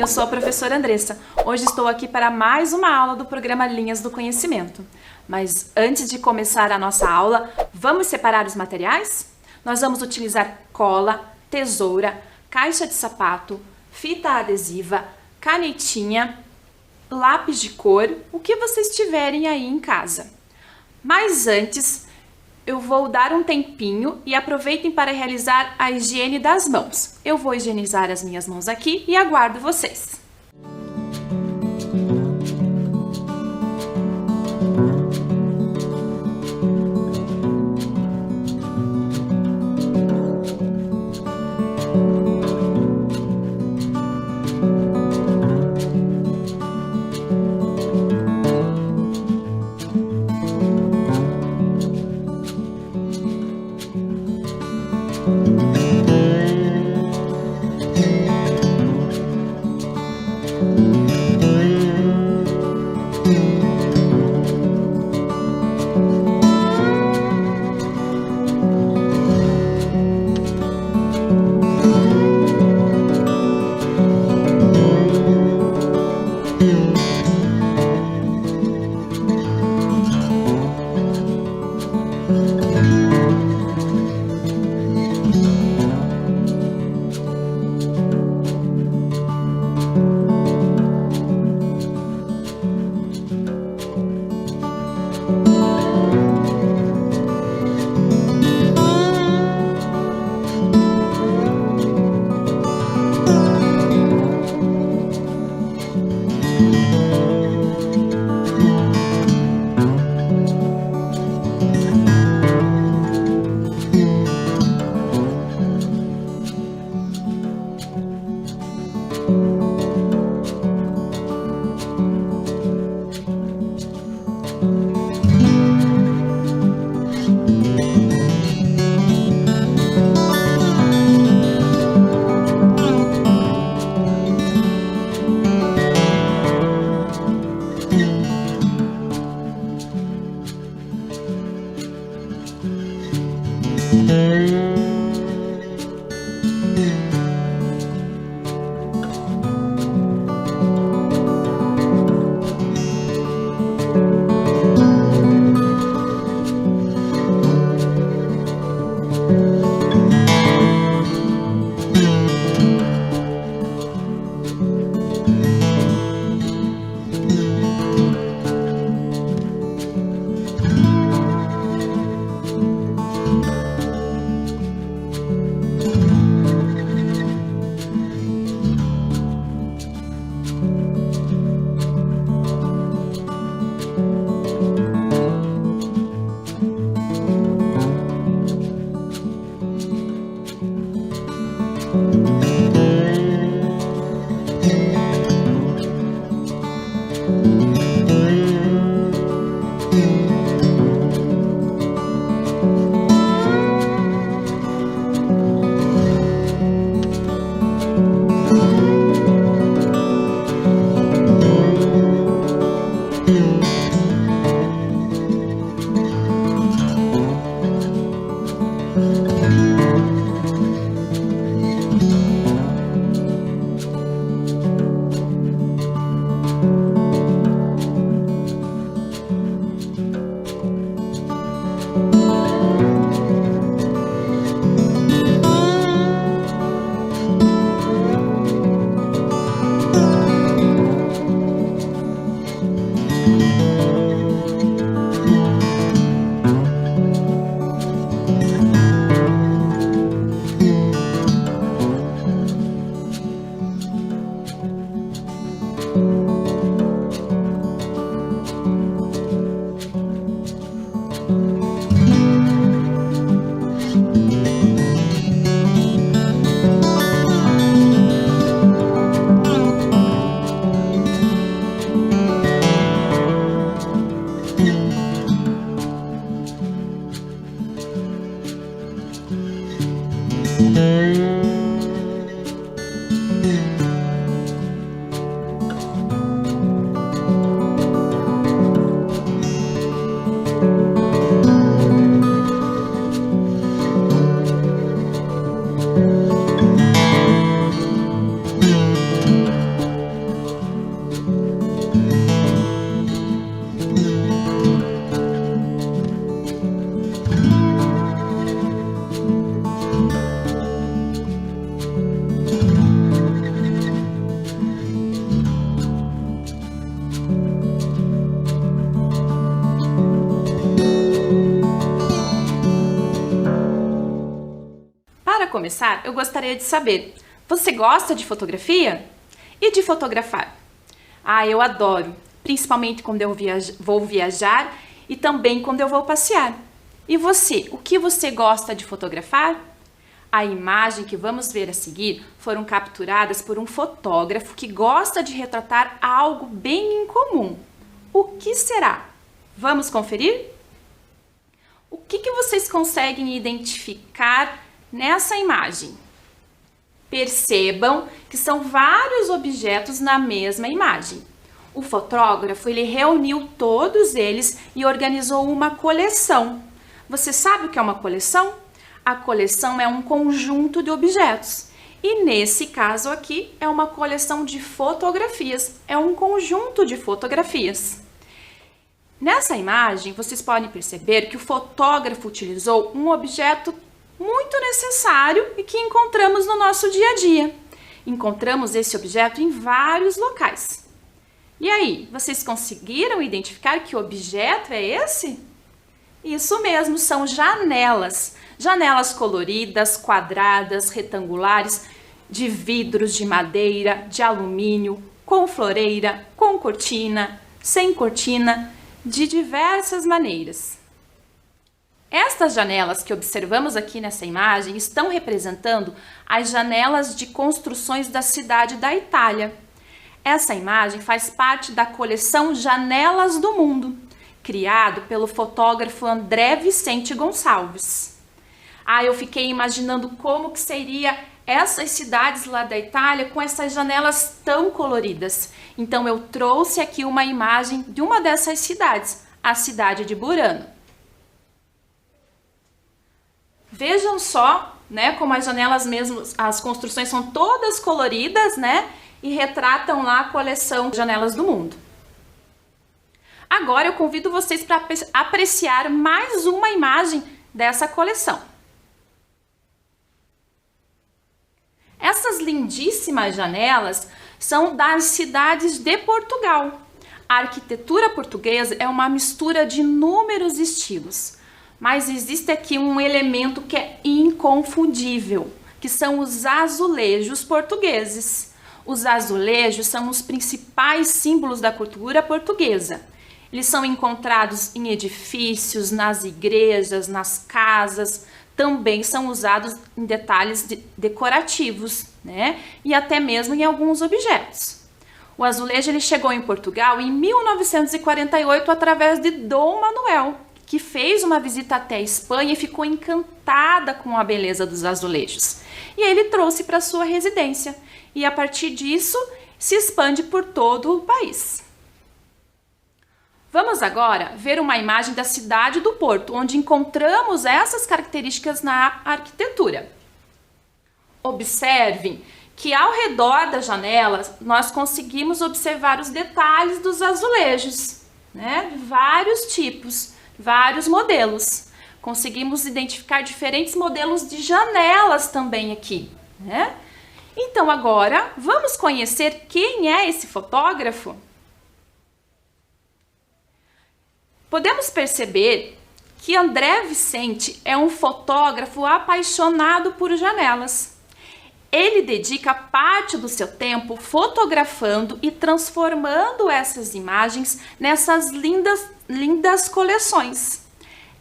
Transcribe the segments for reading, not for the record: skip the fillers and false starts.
eu sou a professora Andressa. Hoje estou aqui para mais uma aula do programa Linhas do Conhecimento. Mas antes de começar a nossa aula, vamos separar os materiais? Nós vamos utilizar cola, tesoura, caixa de sapato, fita adesiva, canetinha, lápis de cor, o que vocês tiverem aí em casa. Mas antes, eu vou dar um tempinho e aproveitem para realizar a higiene das mãos. Eu vou higienizar as minhas mãos aqui e aguardo vocês. começar, eu gostaria de saber, você gosta de fotografia? E de fotografar? Ah, eu adoro, principalmente quando eu vou viajar e também quando eu vou passear. E você, o que você gosta de fotografar? A imagem que vamos ver a seguir foram capturadas por um fotógrafo que gosta de retratar algo bem incomum. O que será? Vamos conferir? O que vocês conseguem identificar nessa imagem? Percebam que são vários objetos na mesma imagem. O fotógrafo ele reuniu todos eles e organizou uma coleção. Você sabe o que é uma coleção? A coleção é um conjunto de objetos. E nesse caso aqui é uma coleção de fotografias, é um conjunto de fotografias. Nessa imagem, vocês podem perceber que o fotógrafo utilizou um objeto muito necessário e que encontramos no nosso dia a dia. Encontramos esse objeto em vários locais. E aí, vocês conseguiram identificar que objeto é esse? Isso mesmo, são janelas. Janelas coloridas, quadradas, retangulares, de vidros, de madeira, de alumínio, com floreira, com cortina, sem cortina, de diversas maneiras. Estas janelas que observamos aqui nessa imagem estão representando as janelas de construções da cidade da Itália. Essa imagem faz parte da coleção Janelas do Mundo, criado pelo fotógrafo André Vicente Gonçalves. Eu fiquei imaginando como que seria essas cidades lá da Itália com essas janelas tão coloridas. Então eu trouxe aqui uma imagem de uma dessas cidades, a cidade de Burano. Vejam só, né, como as janelas mesmo, as construções são todas coloridas, né, e retratam lá a coleção Janelas do Mundo. Agora eu convido vocês para apreciar mais uma imagem dessa coleção. Essas lindíssimas janelas são das cidades de Portugal. A arquitetura portuguesa é uma mistura de inúmeros estilos, mas existe aqui um elemento que é inconfundível, que são os azulejos portugueses. Os azulejos são os principais símbolos da cultura portuguesa. Eles são encontrados em edifícios, nas igrejas, nas casas, também são usados em detalhes decorativos, né? E até mesmo em alguns objetos. O azulejo ele chegou em Portugal em 1948 através de Dom Manuel, que fez uma visita até a Espanha e ficou encantada com a beleza dos azulejos. E ele trouxe para sua residência e a partir disso se expande por todo o país. Vamos agora ver uma imagem da cidade do Porto, onde encontramos essas características na arquitetura. Observem que ao redor das janelas nós conseguimos observar os detalhes dos azulejos, né? Vários tipos, vários modelos. Conseguimos identificar diferentes modelos de janelas também aqui, né? Então agora vamos conhecer quem é esse fotógrafo? Podemos perceber que André Vicente é um fotógrafo apaixonado por janelas. Ele dedica parte do seu tempo fotografando e transformando essas imagens nessas lindas coleções.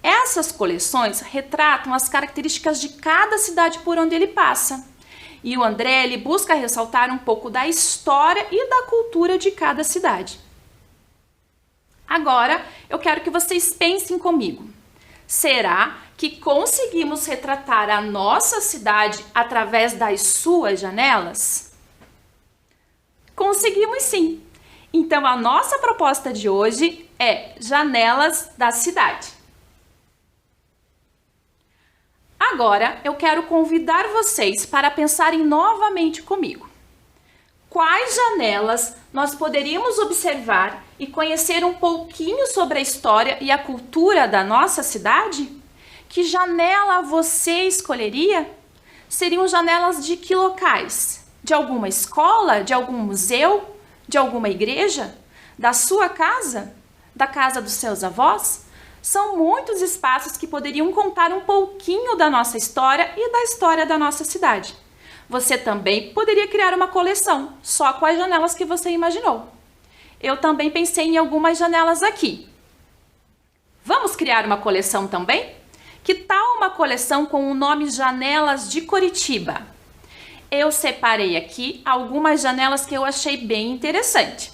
Essas coleções retratam as características de cada cidade por onde ele passa. E o André ele busca ressaltar um pouco da história e da cultura de cada cidade. Agora, eu quero que vocês pensem comigo. Será que conseguimos retratar a nossa cidade através das suas janelas? Conseguimos sim! Então, a nossa proposta de hoje é Janelas da Cidade. Agora, eu quero convidar vocês para pensarem novamente comigo. Quais janelas nós poderíamos observar e conhecer um pouquinho sobre a história e a cultura da nossa cidade? Que janela você escolheria? Seriam janelas de que locais? De alguma escola? De algum museu? De alguma igreja? Da sua casa? Da casa dos seus avós? São muitos espaços que poderiam contar um pouquinho da nossa história e da história da nossa cidade. Você também poderia criar uma coleção, só com as janelas que você imaginou. Eu também pensei em algumas janelas aqui. Vamos criar uma coleção também? Que tal uma coleção com o nome Janelas de Curitiba? Eu separei aqui algumas janelas que eu achei bem interessante.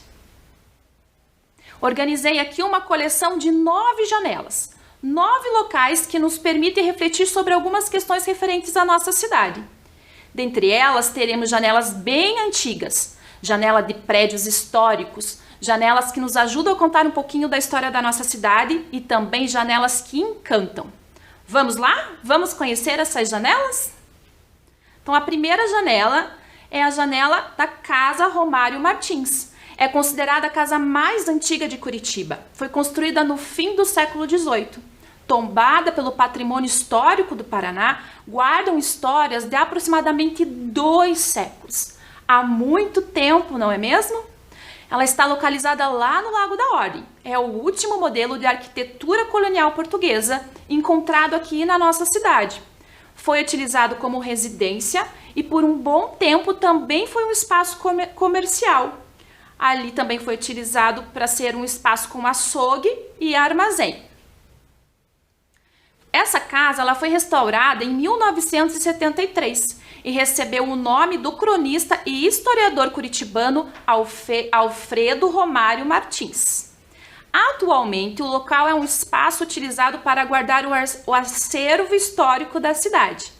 Organizei aqui uma coleção de 9 janelas, 9 locais que nos permitem refletir sobre algumas questões referentes à nossa cidade. Dentre elas, teremos janelas bem antigas, janela de prédios históricos, janelas que nos ajudam a contar um pouquinho da história da nossa cidade e também janelas que encantam. Vamos lá? Vamos conhecer essas janelas? Então, a primeira janela é a janela da Casa Romário Martins. É considerada a casa mais antiga de Curitiba. Foi construída no fim do século XVIII. Tombada pelo patrimônio histórico do Paraná, guardam histórias de aproximadamente 2 séculos. Há muito tempo, não é mesmo? Ela está localizada lá no Lago da Ordem. É o último modelo de arquitetura colonial portuguesa encontrado aqui na nossa cidade. Foi utilizado como residência e por um bom tempo também foi um espaço comercial. Ali também foi utilizado para ser um espaço com açougue e armazém. Essa casa ela foi restaurada em 1973 e recebeu o nome do cronista e historiador curitibano Alfredo Romário Martins. Atualmente, o local é um espaço utilizado para guardar o acervo histórico da cidade.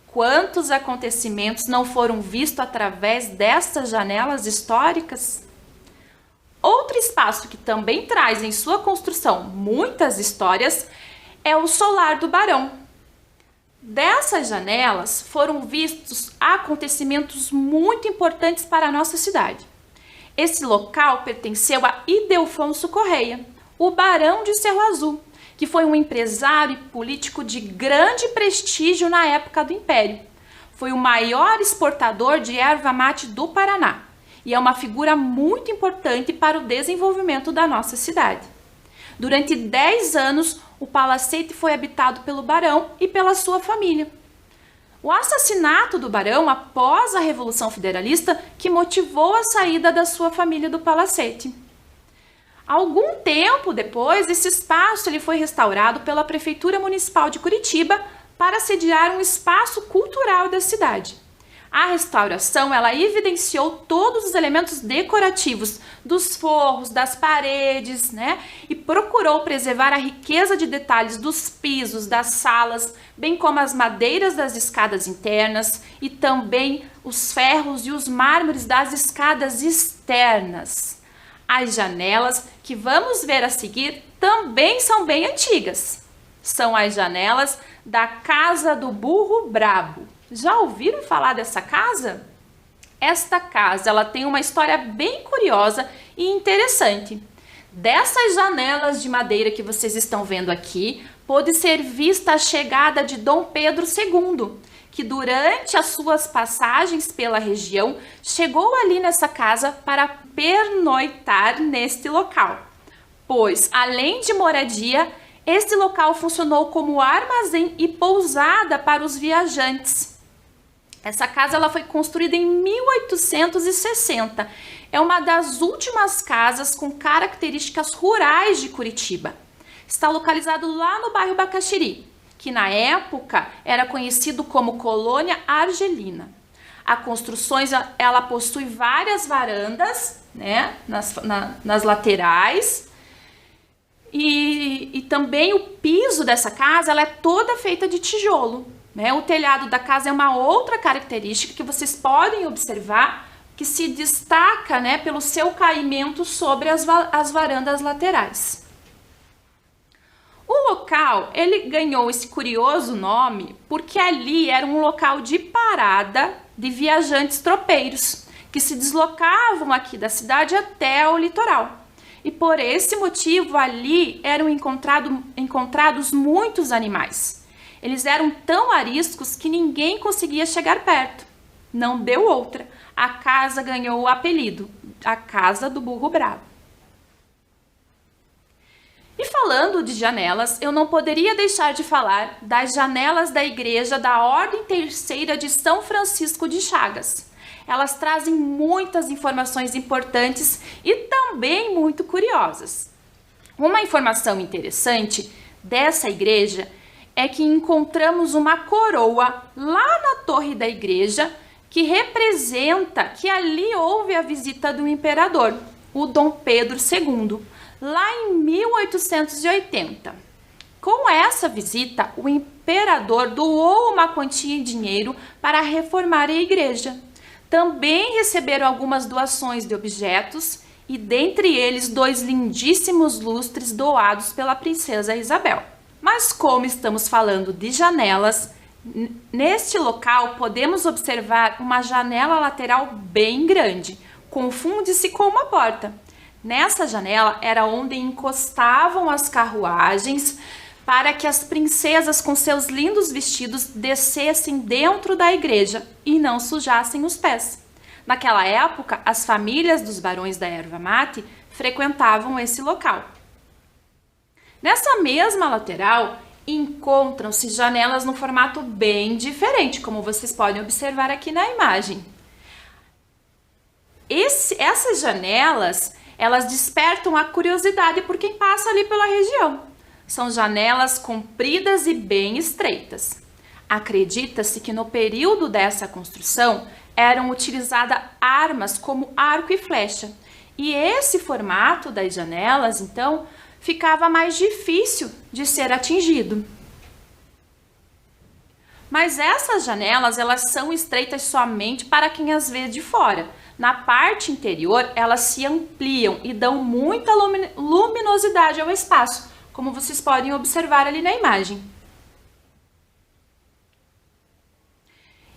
Quantos acontecimentos não foram vistos através dessas janelas históricas? Outro espaço que também traz em sua construção muitas histórias é o Solar do Barão. Dessas janelas foram vistos acontecimentos muito importantes para a nossa cidade. Esse local pertenceu a Ildefonso Correia, o Barão de Cerro Azul, que foi um empresário e político de grande prestígio na época do Império. Foi o maior exportador de erva mate do Paraná e é uma figura muito importante para o desenvolvimento da nossa cidade. Durante 10 anos, o palacete foi habitado pelo barão e pela sua família. O assassinato do barão após a Revolução Federalista que motivou a saída da sua família do palacete. Algum tempo depois, esse espaço ele foi restaurado pela Prefeitura Municipal de Curitiba para sediar um espaço cultural da cidade. A restauração ela evidenciou todos os elementos decorativos dos forros, das paredes, e procurou preservar a riqueza de detalhes dos pisos, das salas, bem como as madeiras das escadas internas e também os ferros e os mármores das escadas externas. As janelas que vamos ver a seguir também são bem antigas. São as janelas da Casa do Burro Brabo. Já ouviram falar dessa casa? Esta casa ela tem uma história bem curiosa e interessante. Dessas janelas de madeira que vocês estão vendo aqui, pôde ser vista a chegada de Dom Pedro II, que durante as suas passagens pela região, chegou ali nessa casa para pernoitar neste local. Pois, além de moradia, este local funcionou como armazém e pousada para os viajantes. Essa casa ela foi construída em 1860. É uma das últimas casas com características rurais de Curitiba. Está localizado lá no bairro Bacaxiri, que na época era conhecido como Colônia Argelina. A construção ela possui várias varandas, nas laterais. E também o piso dessa casa ela é toda feita de tijolo. O telhado da casa é uma outra característica que vocês podem observar que se destaca pelo seu caimento sobre as varandas laterais. O local ele ganhou esse curioso nome porque ali era um local de parada de viajantes tropeiros que se deslocavam aqui da cidade até o litoral. E por esse motivo ali eram encontrados muitos animais. Eles eram tão ariscos que ninguém conseguia chegar perto. Não deu outra. A casa ganhou o apelido, a Casa do Burro Brabo. E falando de janelas, eu não poderia deixar de falar das janelas da igreja da Ordem Terceira de São Francisco de Chagas. Elas trazem muitas informações importantes e também muito curiosas. Uma informação interessante dessa igreja é que encontramos uma coroa lá na torre da igreja que representa que ali houve a visita do imperador, o Dom Pedro II, lá em 1880. Com essa visita, o imperador doou uma quantia em dinheiro para reformar a igreja. Também receberam algumas doações de objetos e dentre eles 2 lindíssimos lustres doados pela princesa Isabel. Mas como estamos falando de janelas, neste local podemos observar uma janela lateral bem grande, confunde-se com uma porta. Nessa janela era onde encostavam as carruagens para que as princesas com seus lindos vestidos descessem dentro da igreja e não sujassem os pés. Naquela época, as famílias dos barões da erva mate frequentavam esse local. Nessa mesma lateral, encontram-se janelas num formato bem diferente, como vocês podem observar aqui na imagem. Essas janelas, elas despertam a curiosidade por quem passa ali pela região. São janelas compridas e bem estreitas. Acredita-se que no período dessa construção eram utilizadas armas como arco e flecha. E esse formato das janelas, então, ficava mais difícil de ser atingido. Mas essas janelas, elas são estreitas somente para quem as vê de fora. Na parte interior, elas se ampliam e dão muita luminosidade ao espaço, como vocês podem observar ali na imagem.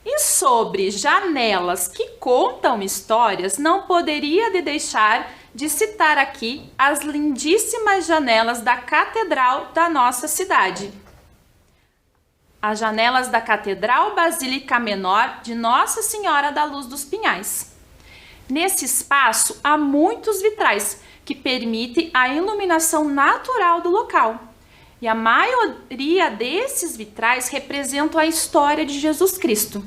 E sobre janelas que contam histórias, não poderia deixar de citar aqui as lindíssimas janelas da Catedral da nossa cidade. As janelas da Catedral Basílica Menor de Nossa Senhora da Luz dos Pinhais. Nesse espaço há muitos vitrais que permitem a iluminação natural do local. E a maioria desses vitrais representam a história de Jesus Cristo,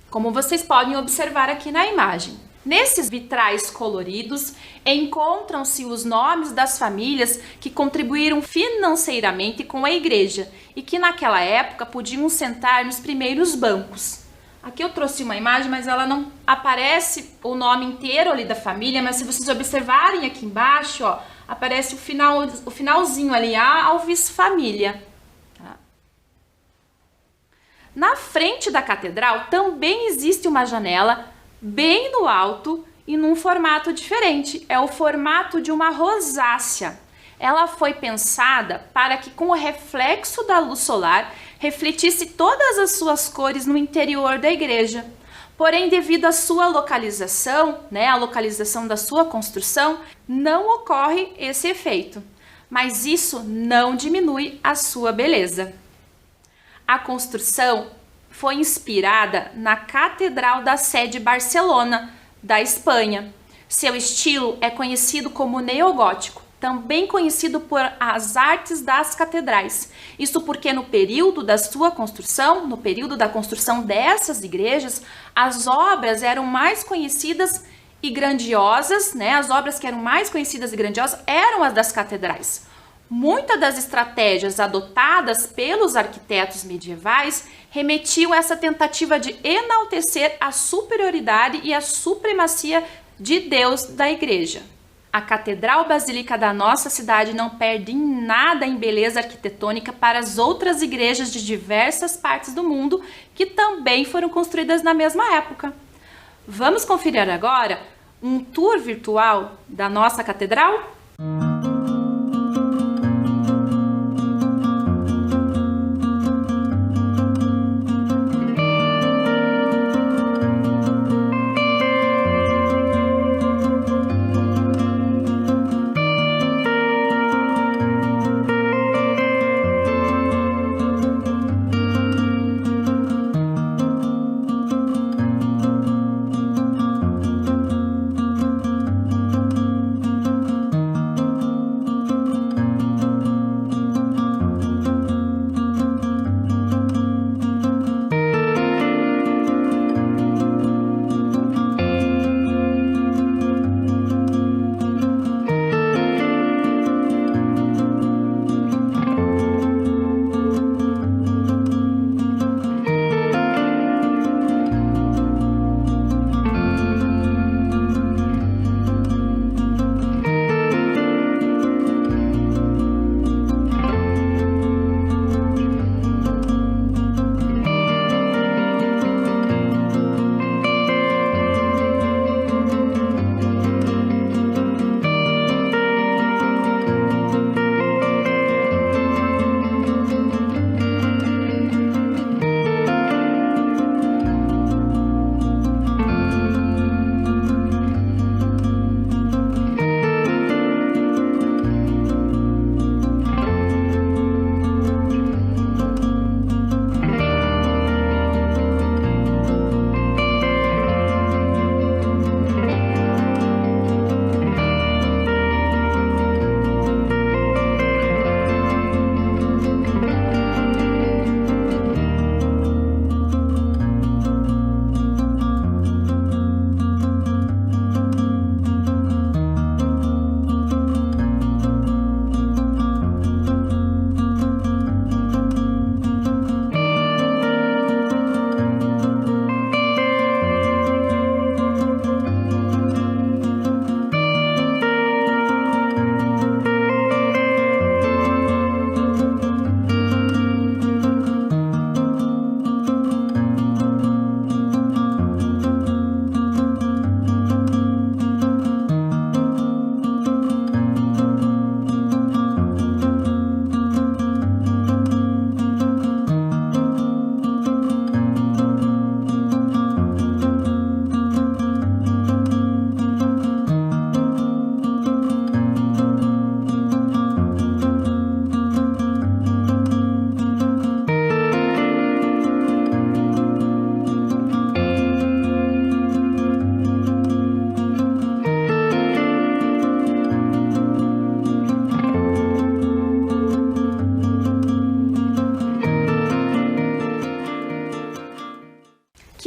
como vocês podem observar aqui na imagem. Nesses vitrais coloridos encontram-se os nomes das famílias que contribuíram financeiramente com a igreja e que naquela época podiam sentar nos primeiros bancos. Aqui eu trouxe uma imagem, mas ela não aparece o nome inteiro ali da família, mas se vocês observarem aqui embaixo, ó, aparece o finalzinho ali, a Alves Família. Tá? Na frente da catedral também existe uma janela bem no alto e num formato diferente. É o formato de uma rosácea. Ela foi pensada para que com o reflexo da luz solar refletisse todas as suas cores no interior da igreja. Porém, devido à sua localização, a localização da sua construção, não ocorre esse efeito. Mas isso não diminui a sua beleza. A construção foi inspirada na Catedral da Sé de Barcelona, da Espanha. Seu estilo é conhecido como neogótico, também conhecido por as artes das catedrais. Isso porque no período da sua construção, no período da construção dessas igrejas, as obras eram mais conhecidas e grandiosas, as obras que eram mais conhecidas e grandiosas eram as das catedrais. Muitas das estratégias adotadas pelos arquitetos medievais remetiam a essa tentativa de enaltecer a superioridade e a supremacia de Deus da igreja. A Catedral Basílica da nossa cidade não perde em nada em beleza arquitetônica para as outras igrejas de diversas partes do mundo que também foram construídas na mesma época. Vamos conferir agora um tour virtual da nossa catedral?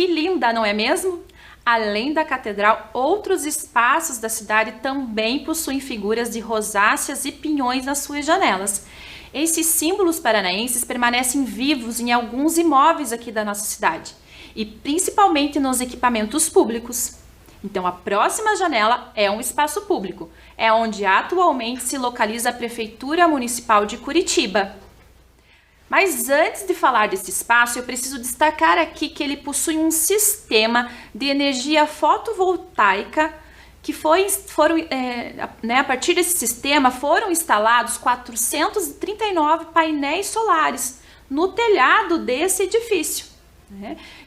Que linda, não é mesmo? Além da catedral, outros espaços da cidade também possuem figuras de rosáceas e pinhões nas suas janelas. Esses símbolos paranaenses permanecem vivos em alguns imóveis aqui da nossa cidade, e principalmente nos equipamentos públicos. Então, a próxima janela é um espaço público, é onde atualmente se localiza a Prefeitura Municipal de Curitiba. Mas antes de falar desse espaço, eu preciso destacar aqui que ele possui um sistema de energia fotovoltaica que a partir desse sistema foram instalados 439 painéis solares no telhado desse edifício.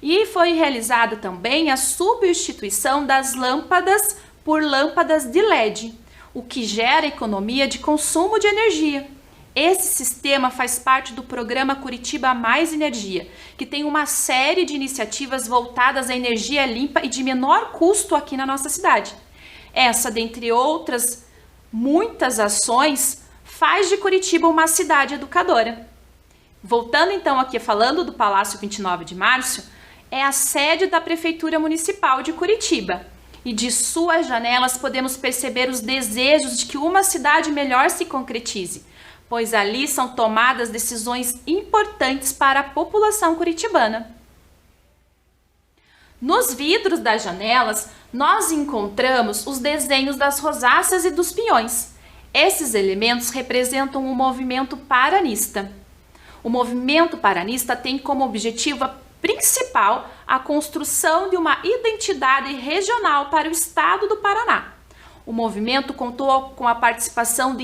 E foi realizada também a substituição das lâmpadas por lâmpadas de LED, o que gera economia de consumo de energia. Esse sistema faz parte do programa Curitiba Mais Energia, que tem uma série de iniciativas voltadas à energia limpa e de menor custo aqui na nossa cidade. Essa, dentre outras muitas ações, faz de Curitiba uma cidade educadora. Voltando então aqui falando do Palácio 29 de Março, é a sede da Prefeitura Municipal de Curitiba. E de suas janelas podemos perceber os desejos de que uma cidade melhor se concretize, pois ali são tomadas decisões importantes para a população curitibana. Nos vidros das janelas, nós encontramos os desenhos das rosáceas e dos pinhões. Esses elementos representam o movimento paranista. O movimento paranista tem como objetivo principal a construção de uma identidade regional para o estado do Paraná. O movimento contou com a participação de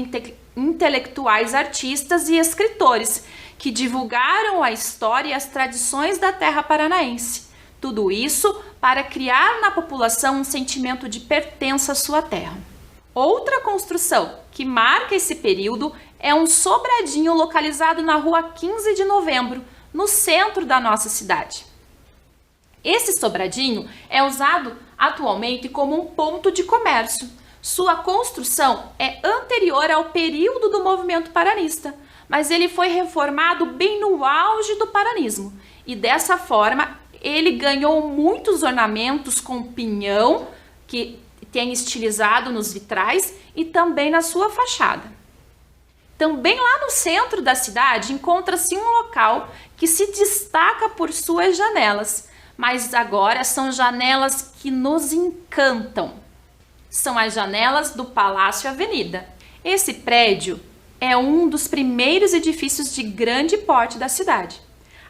intelectuais, artistas e escritores que divulgaram a história e as tradições da terra paranaense. Tudo isso para criar na população um sentimento de pertença à sua terra. Outra construção que marca esse período é um sobradinho localizado na rua 15 de Novembro, no centro da nossa cidade. Esse sobradinho é usado atualmente como um ponto de comércio. Sua construção é anterior ao período do movimento paranista, mas ele foi reformado bem no auge do paranismo e dessa forma ele ganhou muitos ornamentos com pinhão que tem estilizado nos vitrais e também na sua fachada. Também lá no centro da cidade encontra-se um local que se destaca por suas janelas, mas agora são janelas que nos encantam. São as janelas do Palácio Avenida. Esse prédio é um dos primeiros edifícios de grande porte da cidade.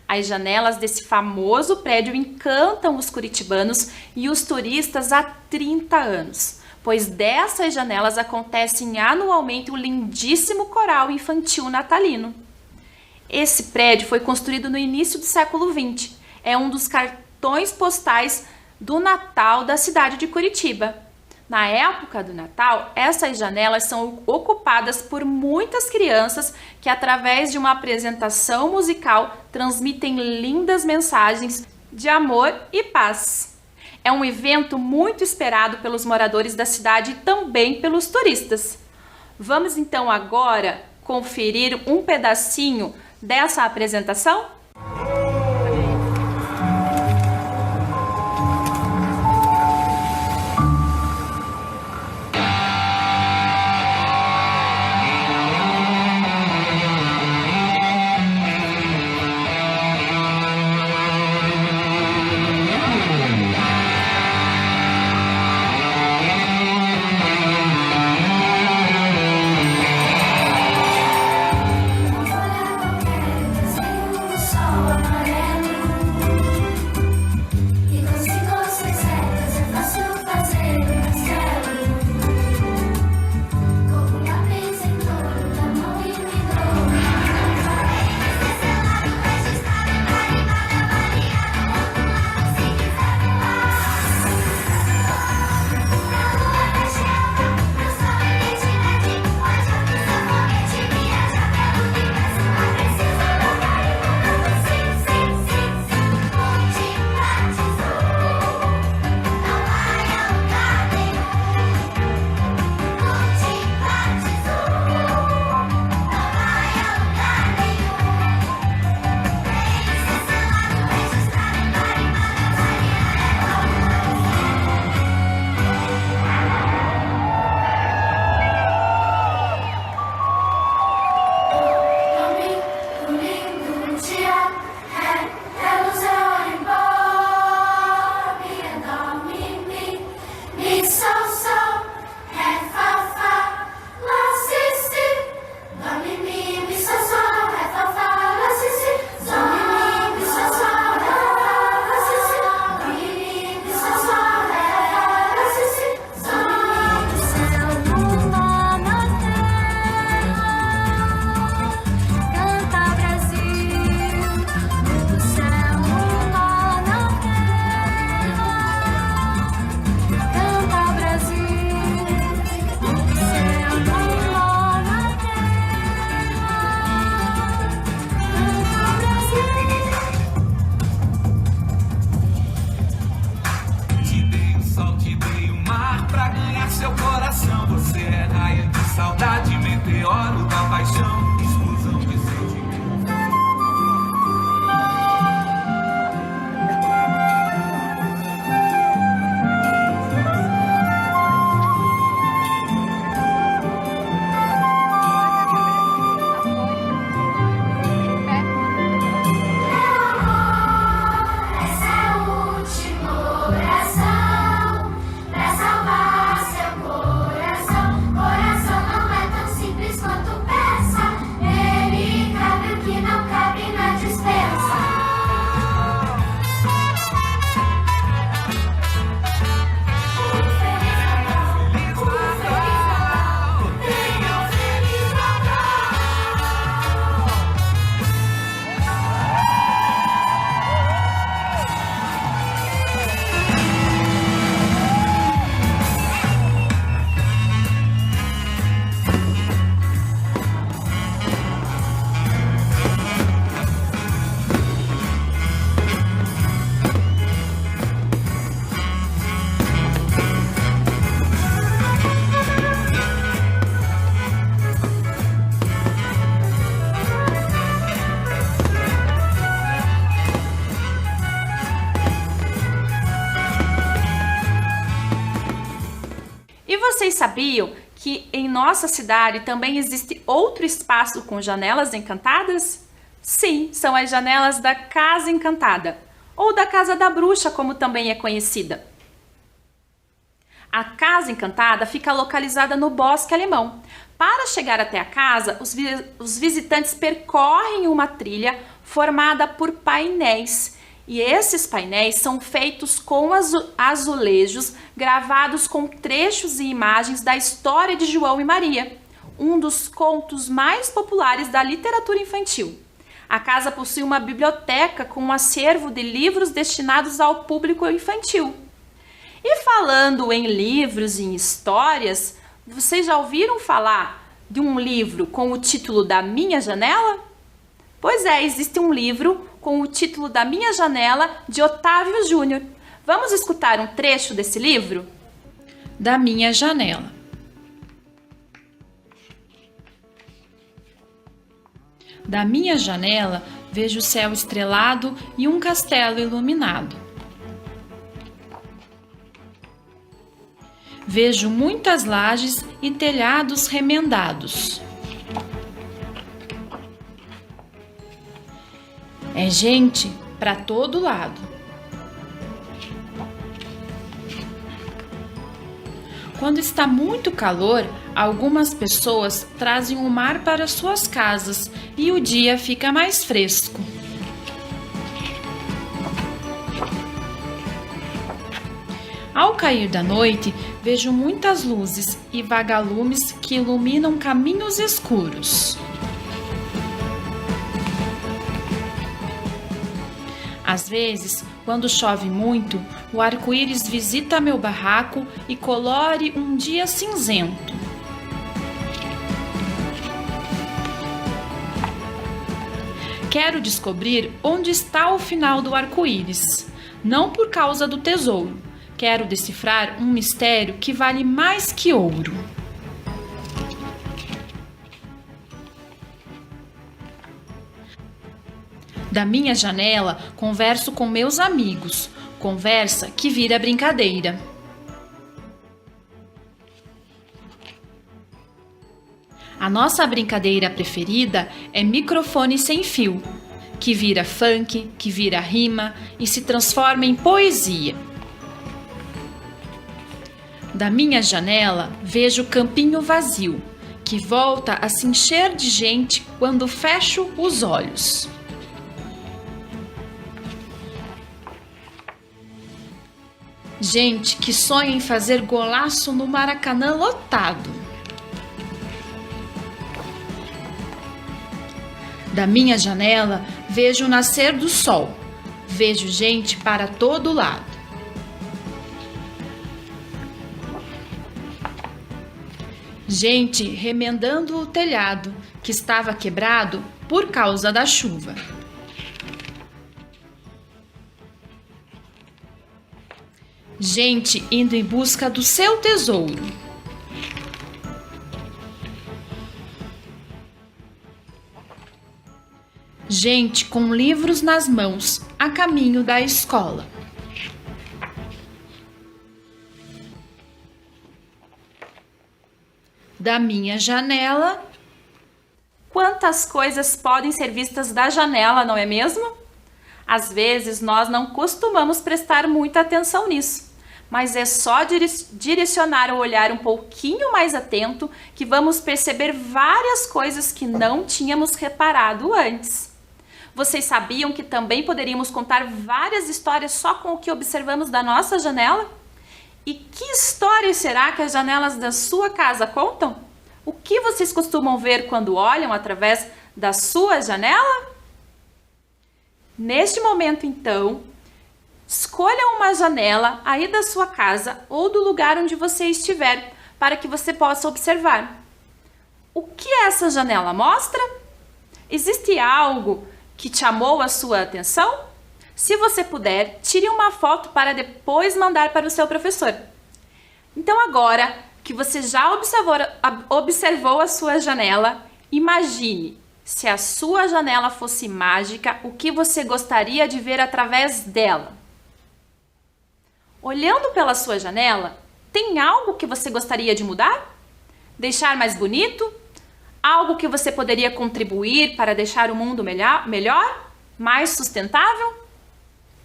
As janelas desse famoso prédio encantam os curitibanos e os turistas há 30 anos, pois dessas janelas acontecem anualmente o lindíssimo coral infantil natalino. Esse prédio foi construído no início do século XX. É um dos cartões postais do Natal da cidade de Curitiba. Na época do Natal, essas janelas são ocupadas por muitas crianças que, através de uma apresentação musical, transmitem lindas mensagens de amor e paz. É um evento muito esperado pelos moradores da cidade e também pelos turistas. Vamos então agora conferir um pedacinho dessa apresentação? vocês sabiam que em nossa cidade também existe outro espaço com janelas encantadas? Sim, são as janelas da Casa Encantada, ou da Casa da Bruxa, como também é conhecida. A Casa Encantada fica localizada no Bosque Alemão. Para chegar até a casa, os visitantes percorrem uma trilha formada por painéis. E esses painéis são feitos com azulejos gravados com trechos e imagens da história de João e Maria, um dos contos mais populares da literatura infantil. A casa possui uma biblioteca com um acervo de livros destinados ao público infantil. E falando em livros e em histórias, vocês já ouviram falar de um livro com o título Da Minha Janela? Pois é, existe um livro com o título Da Minha Janela, de Otávio Júnior. Vamos escutar um trecho desse livro? Da minha janela. Da minha janela, vejo o céu estrelado e um castelo iluminado. Vejo muitas lajes e telhados remendados. É gente para todo lado. Quando está muito calor, algumas pessoas trazem o mar para suas casas e o dia fica mais fresco. Ao cair da noite, vejo muitas luzes e vagalumes que iluminam caminhos escuros. Às vezes, quando chove muito, o arco-íris visita meu barraco e colore um dia cinzento. Quero descobrir onde está o final do arco-íris, não por causa do tesouro. Quero decifrar um mistério que vale mais que ouro. Da minha janela, converso com meus amigos, conversa que vira brincadeira. A nossa brincadeira preferida é microfone sem fio, que vira funk, que vira rima e se transforma em poesia. Da minha janela, vejo o campinho vazio, que volta a se encher de gente quando fecho os olhos. Gente que sonha em fazer golaço no Maracanã lotado. Da minha janela, vejo o nascer do sol. Vejo gente para todo lado. Gente remendando o telhado, que estava quebrado por causa da chuva. Gente indo em busca do seu tesouro. Gente com livros nas mãos, a caminho da escola. Da minha janela. Quantas coisas podem ser vistas da janela, não é mesmo? Às vezes nós não costumamos prestar muita atenção nisso, mas é só direcionar o olhar um pouquinho mais atento que vamos perceber várias coisas que não tínhamos reparado antes. Vocês sabiam que também poderíamos contar várias histórias só com o que observamos da nossa janela? E que histórias será que as janelas da sua casa contam? O que vocês costumam ver quando olham através da sua janela? Neste momento, então, escolha uma janela aí da sua casa ou do lugar onde você estiver para que você possa observar. O que essa janela mostra? Existe algo que chamou a sua atenção? Se você puder, tire uma foto para depois mandar para o seu professor. Então agora que você já observou a sua janela, imagine se a sua janela fosse mágica, o que você gostaria de ver através dela. Olhando pela sua janela, Tem algo que você gostaria de mudar? Deixar mais bonito? Algo que você poderia contribuir para deixar o mundo melhor? Mais sustentável?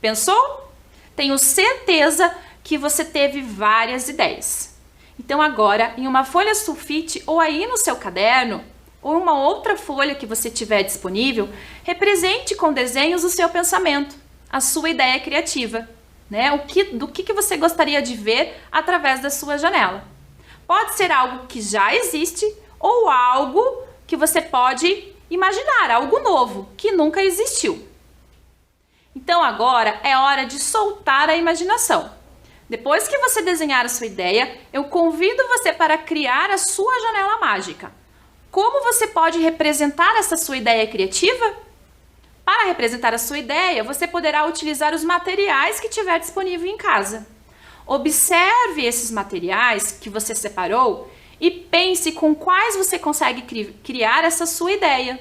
Pensou? Tenho certeza que você teve várias ideias. Então agora, em uma folha sulfite ou aí no seu caderno, ou uma outra folha que você tiver disponível, represente com desenhos o seu pensamento, a sua ideia criativa, né? Do que você gostaria de ver através da sua janela. Pode ser algo que já existe ou algo que você pode imaginar, algo novo, que nunca existiu. Então agora é hora de soltar a imaginação. Depois que você desenhar a sua ideia, eu convido você para criar a sua janela mágica. Como você pode representar essa sua ideia criativa? Para representar a sua ideia, você poderá utilizar os materiais que tiver disponível em casa. Observe esses materiais que você separou e pense com quais você consegue criar essa sua ideia.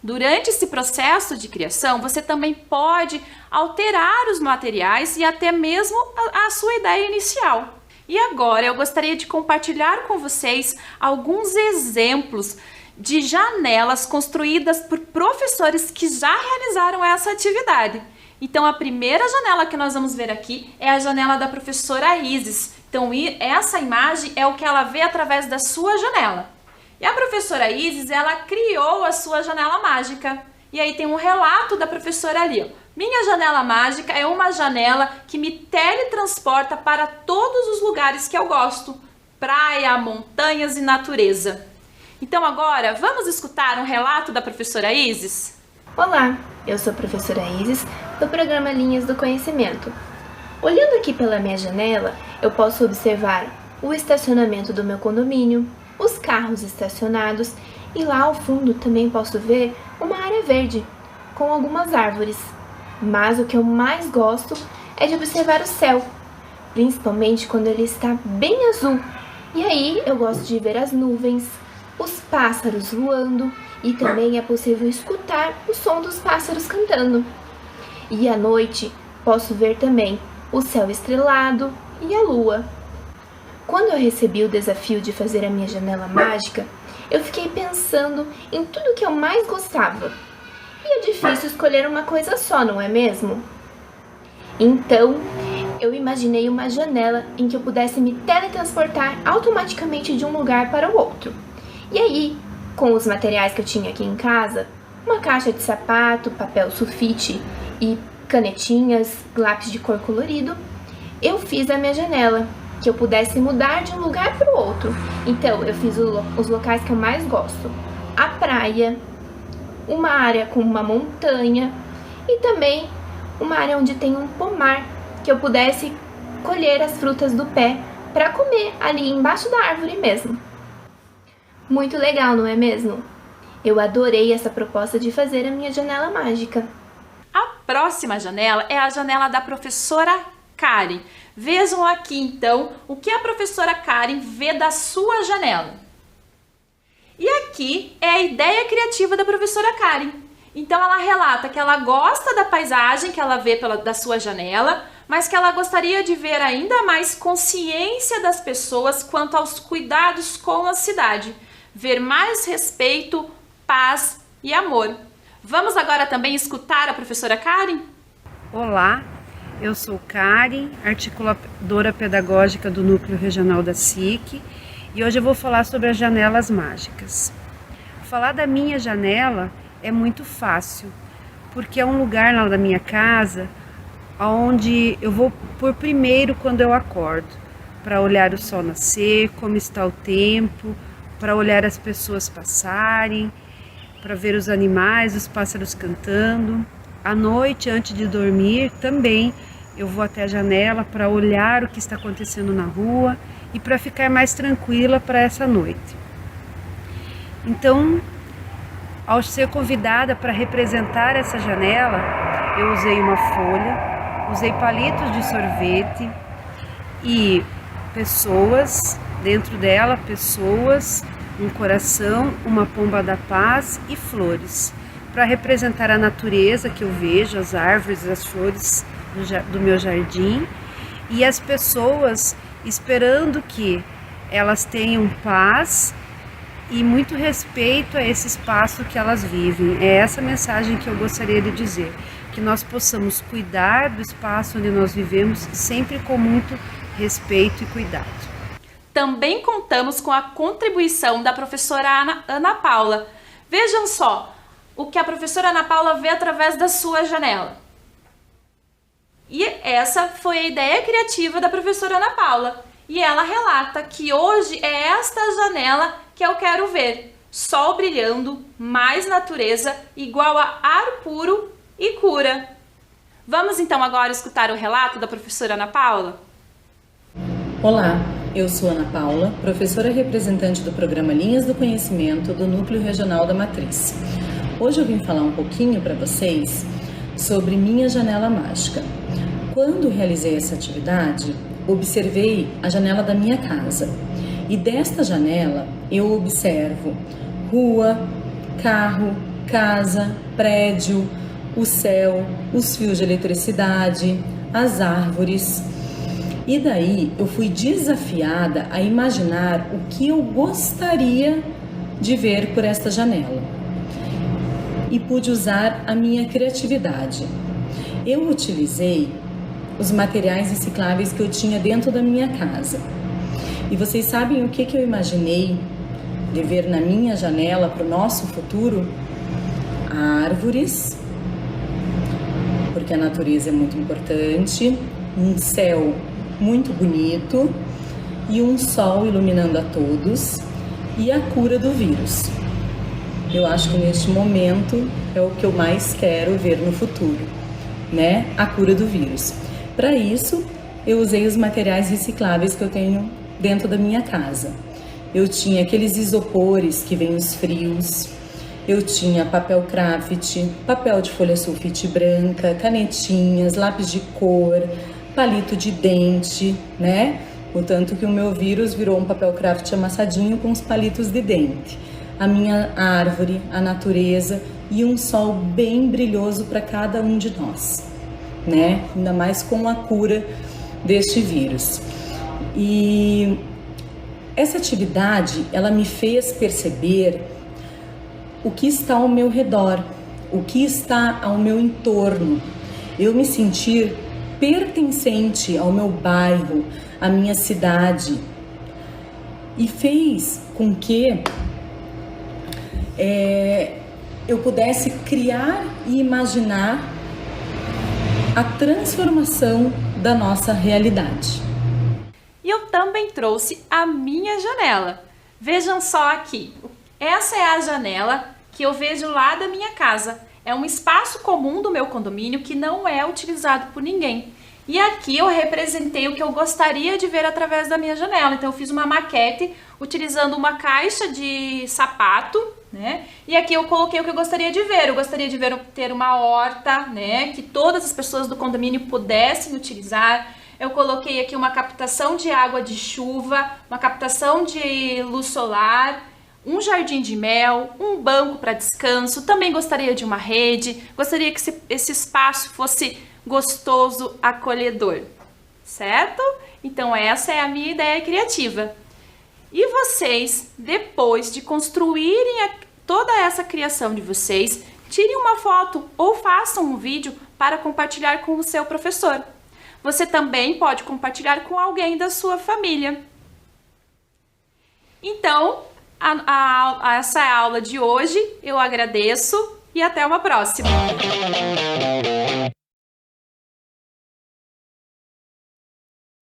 Durante esse processo de criação, você também pode alterar os materiais e até mesmo a sua ideia inicial. E agora eu gostaria de compartilhar com vocês alguns exemplos de janelas construídas por professores que já realizaram essa atividade. Então a primeira janela que nós vamos ver aqui é a janela da professora Isis. Então essa imagem é o que ela vê através da sua janela. E a professora Isis, ela criou a sua janela mágica. E aí tem um relato da professora ali, ó. Minha janela mágica é uma janela que me teletransporta para todos os lugares que eu gosto. Praia, montanhas e natureza. Então agora, vamos escutar um relato da professora Isis? Olá, eu sou a professora Isis, do programa Linhas do Conhecimento. Olhando aqui pela minha janela, eu posso observar o estacionamento do meu condomínio, os carros estacionados e lá ao fundo também posso ver uma área verde com algumas árvores. Mas o que eu mais gosto é de observar o céu, principalmente quando ele está bem azul. E aí eu gosto de ver as nuvens, os pássaros voando e também é possível escutar o som dos pássaros cantando. E à noite posso ver também o céu estrelado e a lua. Quando eu recebi o desafio de fazer a minha janela mágica, eu fiquei pensando em tudo que eu mais gostava. E é difícil escolher uma coisa só, não é mesmo? Então, eu imaginei uma janela em que eu pudesse me teletransportar automaticamente de um lugar para o outro. E aí, com os materiais que eu tinha aqui em casa, uma caixa de sapato, papel sulfite e canetinhas, lápis de cor colorido, eu fiz a minha janela, que eu pudesse mudar de um lugar para o outro. Então, eu fiz os locais que eu mais gosto. A praia, uma área com uma montanha e também uma área onde tem um pomar, que eu pudesse colher as frutas do pé para comer ali embaixo da árvore mesmo. Muito legal, não é mesmo? Eu adorei essa proposta de fazer a minha janela mágica. A próxima janela é a janela da professora Karen. Vejam aqui então o que a professora Karen vê da sua janela. E aqui é a ideia criativa da professora Karen. Então ela relata que ela gosta da paisagem que ela vê da sua janela, mas que ela gostaria de ver ainda mais consciência das pessoas quanto aos cuidados com a cidade. Ver mais respeito, paz e amor. Vamos agora também escutar a professora Karen? Olá, eu sou Karen, articuladora pedagógica do Núcleo Regional da SIC, e hoje eu vou falar sobre as janelas mágicas. Falar da minha janela é muito fácil, porque é um lugar lá da minha casa onde eu vou por primeiro quando eu acordo, para olhar o sol nascer, como está o tempo, para olhar as pessoas passarem, para ver os animais, os pássaros cantando. À noite, antes de dormir, também eu vou até a janela para olhar o que está acontecendo na rua e para ficar mais tranquila para essa noite. Então, ao ser convidada para representar essa janela, eu usei uma folha, usei palitos de sorvete e pessoas, dentro dela, pessoas, um coração, uma pomba da paz e flores, para representar a natureza que eu vejo, as árvores, as flores do meu jardim. E as pessoas esperando que elas tenham paz e muito respeito a esse espaço que elas vivem. É essa mensagem que eu gostaria de dizer, que nós possamos cuidar do espaço onde nós vivemos, sempre com muito respeito e cuidado. Também contamos com a contribuição da professora Ana Paula. Vejam só o que a professora Ana Paula vê através da sua janela. E essa foi a ideia criativa da professora Ana Paula. E ela relata que hoje é esta janela que eu quero ver. Sol brilhando, mais natureza, igual a ar puro e cura. Vamos então agora escutar o relato da professora Ana Paula? Olá, eu sou Ana Paula, professora representante do programa Linhas do Conhecimento do Núcleo Regional da Matriz. Hoje eu vim falar um pouquinho para vocês sobre minha janela mágica. Quando realizei essa atividade, observei a janela da minha casa. E desta janela eu observo rua, carro, casa, prédio, o céu, os fios de eletricidade, as árvores. E daí eu fui desafiada a imaginar o que eu gostaria de ver por esta janela. E pude usar a minha criatividade. Eu utilizei os materiais recicláveis que eu tinha dentro da minha casa. E vocês sabem o que eu imaginei de ver na minha janela para o nosso futuro? Árvores, porque a natureza é muito importante, um céu muito bonito e um sol iluminando a todos e a cura do vírus. Eu acho que neste momento é o que eu mais quero ver no futuro, né? A cura do vírus. Para isso, eu usei os materiais recicláveis que eu tenho dentro da minha casa. Eu tinha aqueles isopores que vêm os frios, eu tinha papel craft, papel de folha sulfite branca, canetinhas, lápis de cor, palito de dente, né? Portanto que o meu vírus virou um papel craft amassadinho com os palitos de dente. A minha árvore, a natureza e um sol bem brilhoso para cada um de nós, né? Ainda mais com a cura deste vírus. E essa atividade, ela me fez perceber o que está ao meu redor, o que está ao meu entorno. Eu me sentir pertencente ao meu bairro, à minha cidade. E fez com que eu pudesse criar e imaginar a transformação da nossa realidade. E eu também trouxe a minha janela. Vejam só aqui. Essa é a janela que eu vejo lá da minha casa. É um espaço comum do meu condomínio que não é utilizado por ninguém. E aqui eu representei o que eu gostaria de ver através da minha janela. Então eu fiz uma maquete utilizando uma caixa de sapato, né? E aqui eu coloquei o que eu gostaria de ver. Eu gostaria de ver ter uma horta, né? Que todas as pessoas do condomínio pudessem utilizar. Eu coloquei aqui uma captação de água de chuva, uma captação de luz solar, um jardim de mel, um banco para descanso. Também gostaria de uma rede. Gostaria que esse espaço fosse gostoso, acolhedor, certo? Então essa é a minha ideia criativa. E vocês, depois de construírem toda essa criação de vocês, tirem uma foto ou façam um vídeo para compartilhar com o seu professor. Você também pode compartilhar com alguém da sua família. Então, essa é a aula de hoje. Eu agradeço e até uma próxima.